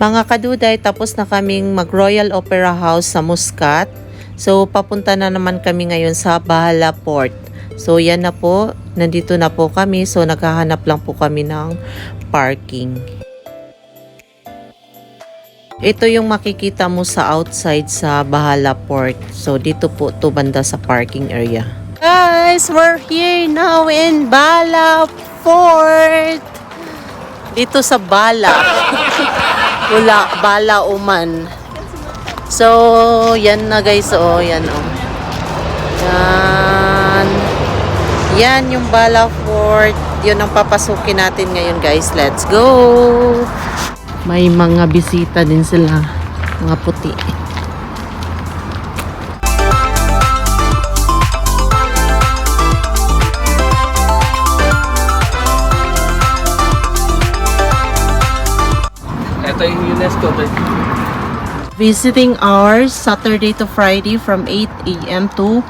Mga kaduday, tapos na kaming mag Royal Opera House sa Muscat. So, papunta na naman kami ngayon sa Bahala Port. So, yan na po. Nandito na po kami. So, naghahanap lang po kami ng parking. Ito yung makikita mo sa outside sa Bahala Port. So, dito po to banda sa parking area. Guys, we're here now in Bahala Port. Dito sa Bala. Wala, Bala Oman. So, yan na guys. Oh, yan oh. Yan. Yan yung Bala Fort. Yun ang papasukin natin ngayon guys. Let's go! May mga bisita din sila. Mga puti. Ito yung UNESCO. Visiting hours, Saturday to Friday from 8 a.m. to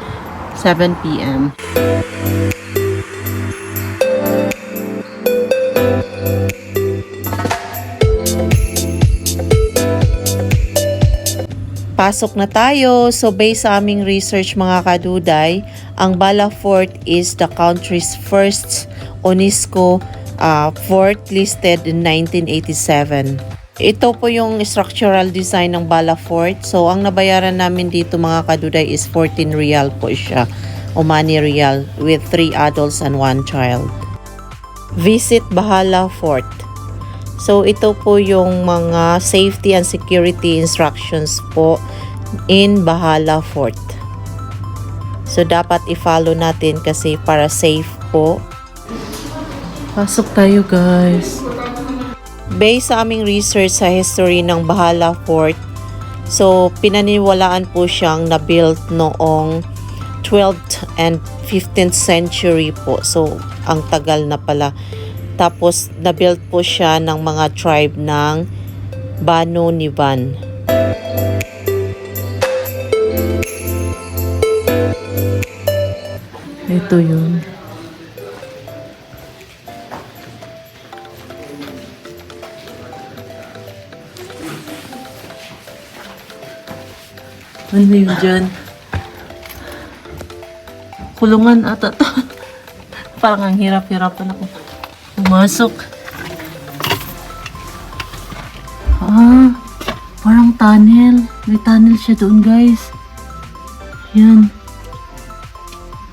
7 p.m. Pasok na tayo. So based sa aming research mga kaduday, ang Bala Fort is the country's first UNESCO fort listed in 1987. Ito po yung structural design ng Bala Fort. So ang nabayaran namin dito mga kaduday is 14 real po siya. Omani real with 3 adults and 1 child. Visit Bahala Fort. So, ito po yung mga safety and security instructions po in Bahala Fort. So, dapat i-follow natin kasi para safe po. Pasok tayo guys. Based sa aming research sa history ng Bahala Fort, so, pinaniwalaan po siyang na-built noong 12th and 15th century po. So, ang tagal na pala. Tapos, na-built po siya ng mga tribe ng Banu Niban. Ito yun. Ano yun dyan? Kulungan ata to. Parang ang hirap-hirapan ako. Pumasok. Parang tunnel. May tunnel siya doon, guys. Yan.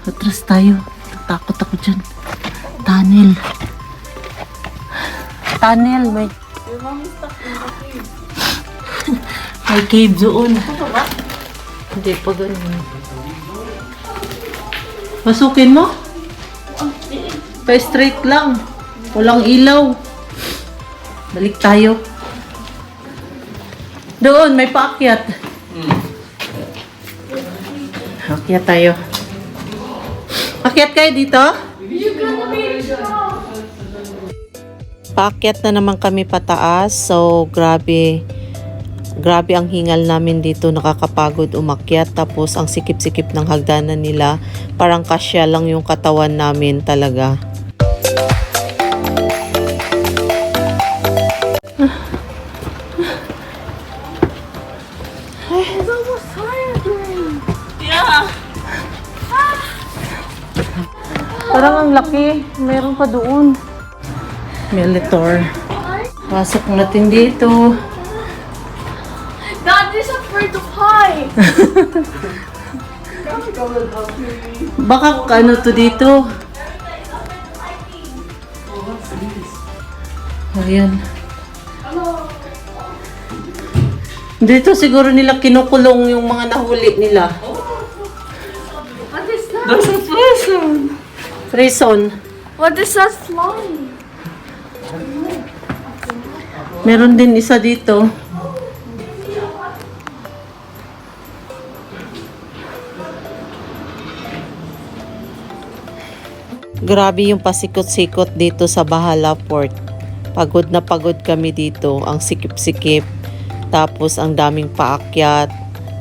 Atras tayo. Takot ako dyan. Tunnel. Tunnel. May may cave doon. Hindi pa ganun. Masukin mo? Pa-straight lang. Walang ilaw. Balik tayo. Doon, may paakyat. Akyat tayo. Akyat kayo dito? Paakyat na naman kami pataas. So, grabe. Grabe ang hingal namin dito. Nakakapagod umakyat. Tapos, ang sikip-sikip ng hagdanan nila. Parang kasya lang yung katawan namin talaga. Parang ang laki. Meron pa doon. Melitor. Pasok natin dito. Dad is afraid of height. Baka ano to dito? Ayan. Dito siguro nila kinukulong yung mga nahuli nila. What is that? That's a prison. Prison. What is that slime? Meron din isa dito. Grabe yung pasikot-sikot dito sa Bahala Port. Pagod na pagod kami dito. Ang sikip-sikip. Tapos ang daming paakyat.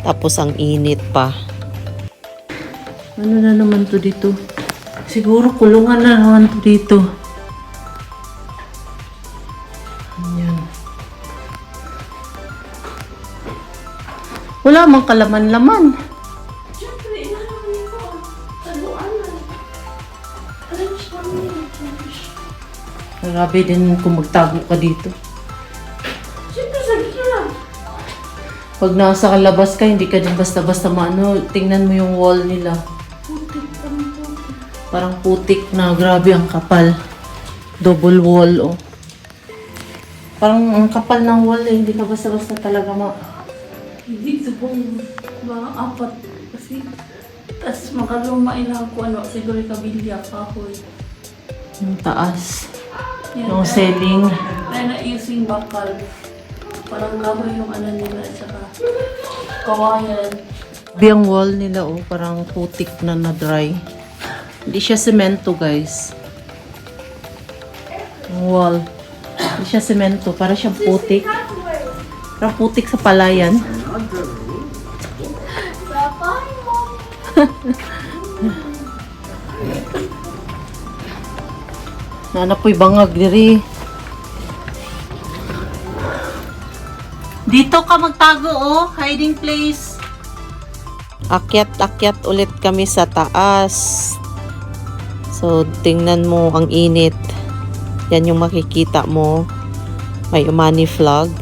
Tapos ang init pa. Ano na naman to dito? Siguro kulungan na naman to dito. Ayan. Wala mang kalaman-laman. Siyempre, inaano nito. Taluan na. Lunch kami. Lunch. Grabe din kung magtago ka dito. Siyempre, sa gila. Pag nasa labas ka, hindi ka din basta-basta maano. Tingnan mo yung wall nila. Putik, parang putik. Parang putik na. Grabe, ang kapal. Double wall, oh. Parang ang kapal ng wall, eh. Hindi ka basta-basta talaga Hindi ito pong mga apat. Kasi, tas makalumain lang ko, ano, siguro kabilya, kahoy. yung taas. Yan, Yung ceiling. Kaya na using bakal. Parang kahoy yung ano nila, tsaka kawayan. Biyang wall nila, oh. Parang putik na na-dry. Hindi siya semento, guys. Yung wall. Hindi siya semento. Para siyang putik. Parang putik sa palayan. Sapay mo! Nanak po'y bangag diri. Dito ka magtago, oh. Hiding place. Akyat ulit kami sa taas. So, tingnan mo ang init. Yan yung makikita mo. May umani flag.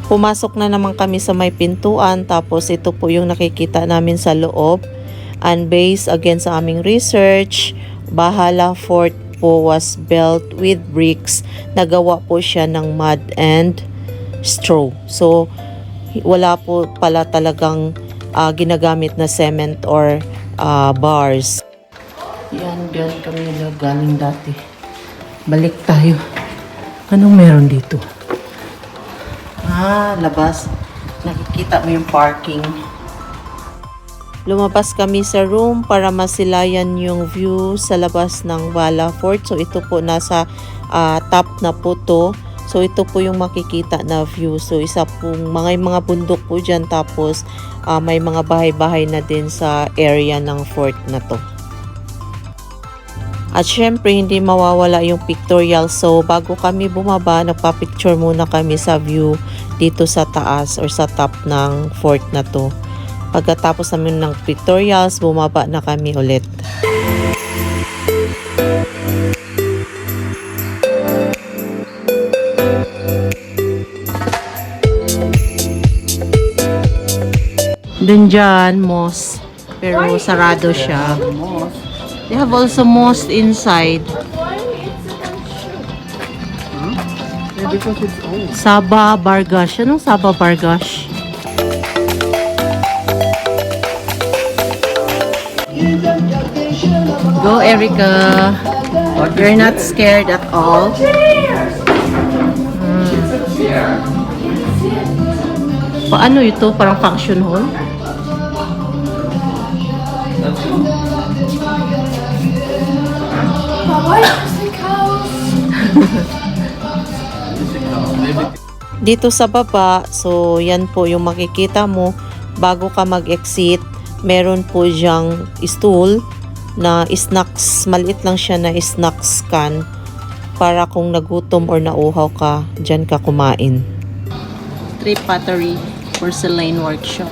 Pumasok na naman kami sa may pintuan. Tapos, ito po yung nakikita namin sa loob. And based again sa aming research, Bahala Fort po was built with bricks. Nagawa po siya ng mud and straw. So, wala po pala talagang ginagamit na cement or bars. Yan, kami galing dati. Balik tayo. Anong meron dito? Labas. Nakikita mo yung parking. Lumabas kami sa room para masilayan yung view sa labas ng Bala Fort. So, ito po nasa top na po to. So, ito po yung makikita na view. So, isa pong mga bundok po dyan. Tapos, may mga bahay-bahay na din sa area ng fort na to. At syempre, hindi mawawala yung pictorial. So, bago kami bumaba, nagpa-picture muna kami sa view dito sa taas or sa top ng fort na to. Pagkatapos namin ng pictorials, bumaba na kami ulit. Then dyan, mosque. Pero sarado siya. They have also mosque inside. Why it's an Yeah, because it's old. Sabah Bargash. Anong Sabah Bargash? Go, Erica. You're not scared at all. Paano ito? Parang function hall? Why music house? Dito sa baba, so yan po yung makikita mo. Bago ka mag-exit, meron po diyang stool na snacks. Maliit lang siya na snacks can para kung nagutom or nauhaw ka, dyan ka kumain. Trip Pottery Porcelain Workshop.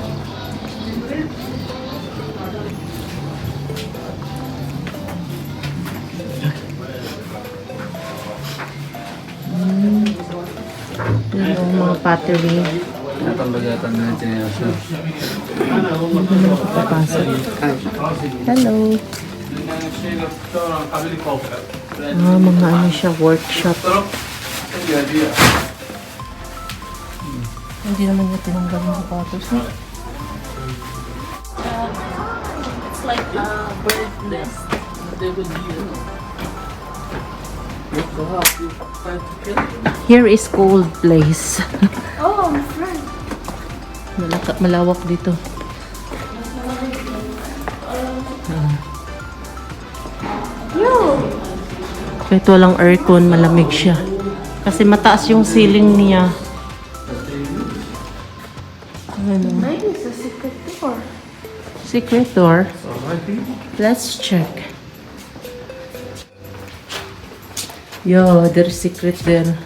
Yan yung mga pottery. Papasok. Hello. Mga ano siya, workshop. Hindi naman niya tinanggal yung sapatos. It's like a bird nest. Here is cold place. Oh, I'm friend. Malawak dito. Yo! Kahit walang aircon, malamig siya. Kasi mataas yung ceiling niya. Ano? Maybe it's a secret door. Secret door. Let's check. Yo, there's secret there.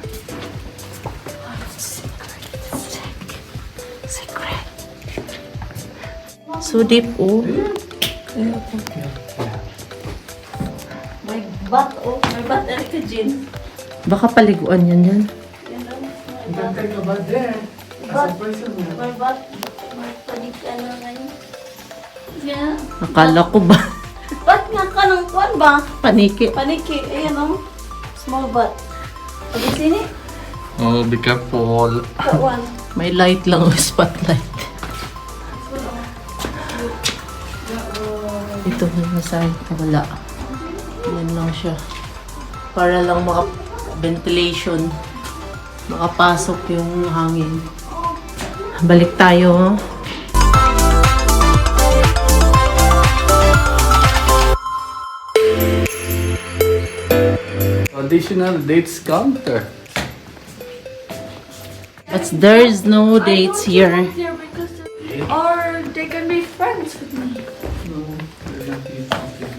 Secret. So deep, oh. Kaya po. May bat, oh. May bat, Erika Jean. Baka paliguan yan yan. Yan lang. You can take a bath there. As a person. May bat. May panik, ano na yun. Yeah. Akala ko ba? Bat nga ka ng kuwan ba? Paniki. Paniki. Ayan, oh. Small bat. Pagod sini? Oh, be careful. Kawan. May light lang o spotlight. Ito na sa wala. Yan lang siya. Para lang ventilation. Makapasok yung hangin. Balik tayo. Additional dates counter. But there's no dates here. Here because or they can be friends with me. No, they're not eating something.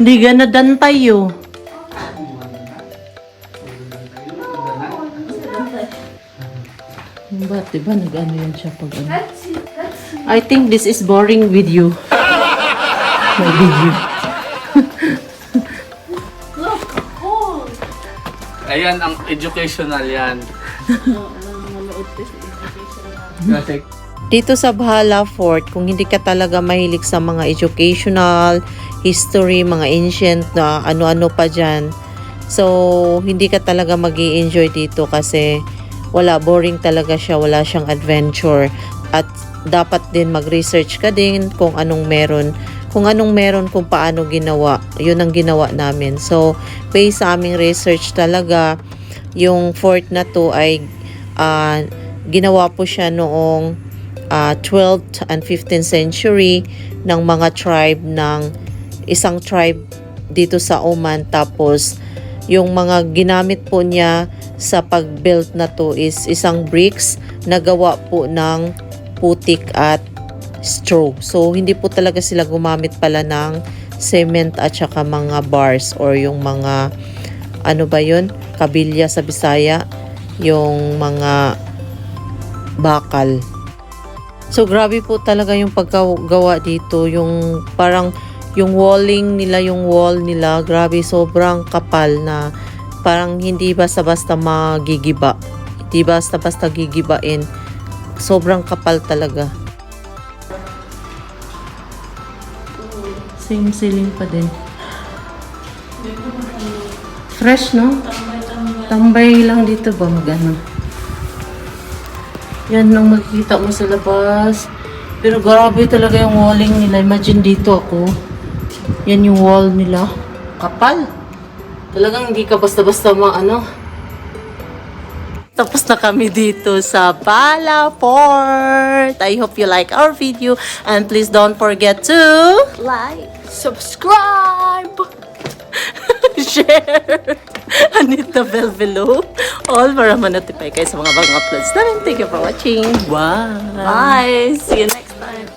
Hindi gana tayo. Ba't diba nag-ano yan siya pag ano? Let's see. Let's see. I think this is boring video. My video. Look, cool. Ayan, ang educational yan. Kasi Dito sa Bahala Fort, kung hindi ka talaga mahilig sa mga educational, history, mga ancient na ano-ano pa dyan, so hindi ka talaga mag-i-enjoy dito kasi boring talaga siya, wala siyang adventure. At dapat din mag-research ka din kung anong meron, kung paano ginawa. Yun ang ginawa namin. So, based sa aming research talaga, yung fort na to ay ginawa po siya noong 12th and 15th century ng mga isang tribe dito sa Oman. Tapos yung mga ginamit po niya sa pag-build na to is isang bricks na gawa po ng putik at straw. So hindi po talaga sila gumamit pala ng cement at saka mga bars or yung mga ano ba yun? Kabilya sa Bisaya, yung mga bakal. So grabe po talaga yung paggawa dito, yung parang yung wall nila, grabe, sobrang kapal na parang hindi basta-basta magigiba. Hindi basta-basta gigibain. Sobrang kapal talaga. Same ceiling pa din. Fresh, no? Tambay lang dito ba magano? Yan ang makikita mo sa labas. Pero grabe talaga yung walling nila. Imagine dito ako. Yan yung wall nila. Kapal. Talagang hindi ka basta-basta maano. Tapos na kami dito sa Bahala Fort. I hope you like our video. And please don't forget to Like, subscribe. share, and hit the bell below. All para ma-notify kayo sa mga bagong uploads namin. Thank you for watching. Bye! Bye. See you next